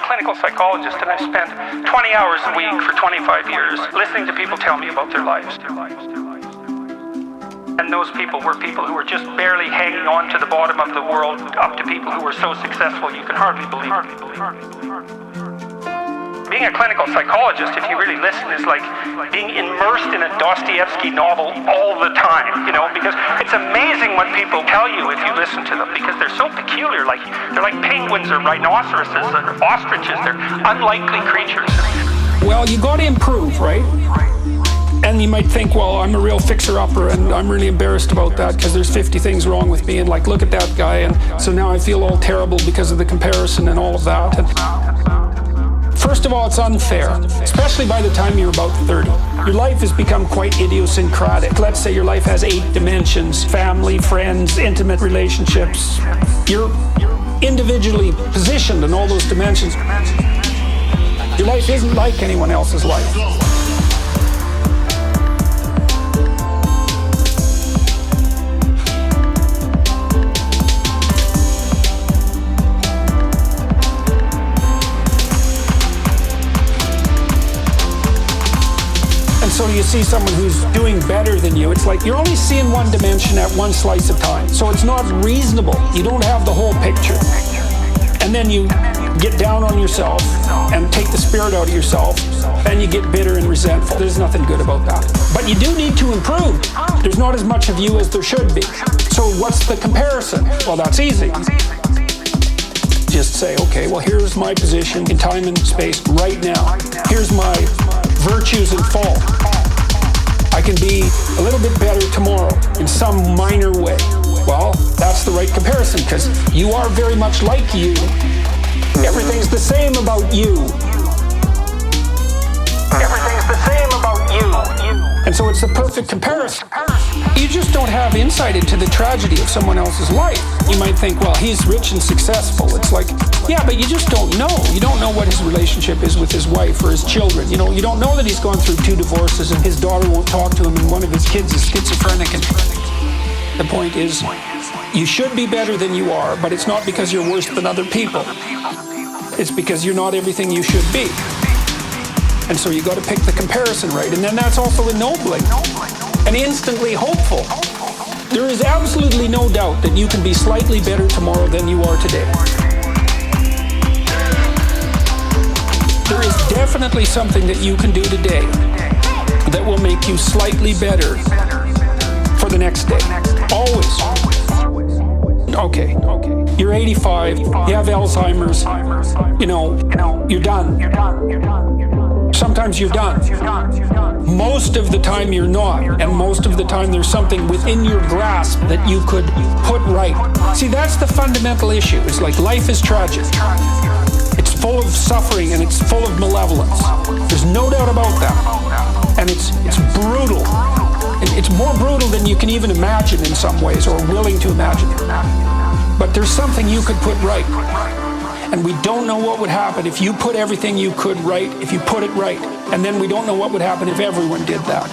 Clinical psychologist, and I spent 20 hours a week for 25 years listening to people tell me about their lives. And those people were people who were just barely hanging on to the bottom of the world, up to people who were so successful you can hardly believe it. Being a clinical psychologist, if you really listen, is like being immersed in a Dostoevsky novel all the time, because it's amazing what people tell you if you listen to them, because they're so peculiar. They're like penguins or rhinoceroses or ostriches. They're unlikely creatures. Well, you got to improve, right? And you might think, well, I'm a real fixer-upper and I'm really embarrassed about that because there's 50 things wrong with me, and look at that guy, and so now I feel all terrible because of the comparison and all of that. First of all, it's unfair, especially by the time you're about 30. Your life has become quite idiosyncratic. Let's say your life has 8 dimensions: family, friends, intimate relationships. You're individually positioned in all those dimensions. Your life isn't like anyone else's life. So you see someone who's doing better than you, it's like you're only seeing one dimension at one slice of time. So it's not reasonable. You don't have the whole picture. And then you get down on yourself and take the spirit out of yourself, and you get bitter and resentful. There's nothing good about that. But you do need to improve. There's not as much of you as there should be. So what's the comparison? Well, that's easy. Just say, okay, well, here's my position in time and space right now. Here's my virtues and fault. I can be a little bit better tomorrow in some minor way. Well, that's the right comparison, because you are very much like you. Everything's the same about you. Everything's the same about you. And so it's the perfect comparison. You just don't have insight into the tragedy of someone else's life. You might think, well, he's rich and successful. It's like, yeah, but you just don't know. You don't know what his relationship is with his wife or his children. You don't know that he's gone through 2 divorces and his daughter won't talk to him and one of his kids is schizophrenic. And the point is, you should be better than you are, but it's not because you're worse than other people. It's because you're not everything you should be. And so you got to pick the comparison right. And then that's also ennobling and instantly hopeful. There is absolutely no doubt that you can be slightly better tomorrow than you are today. There is definitely something that you can do today that will make you slightly better for the next day. Always. Okay. You're 85, you have Alzheimer's, you're done. Sometimes you're done. Most of the time you're not, and most of the time there's something within your grasp that you could put right. See, that's the fundamental issue. It's like life is tragic. It's full of suffering and it's full of malevolence. There's no doubt about that. And it's brutal. It's more brutal than you can even imagine in some ways, or willing to imagine. But there's something you could put right. And we don't know what would happen if you put everything you could right, if you put it right. And then we don't know what would happen if everyone did that.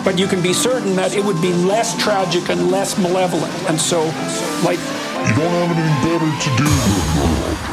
But you can be certain that it would be less tragic and less malevolent. And so, you don't have anything better to do.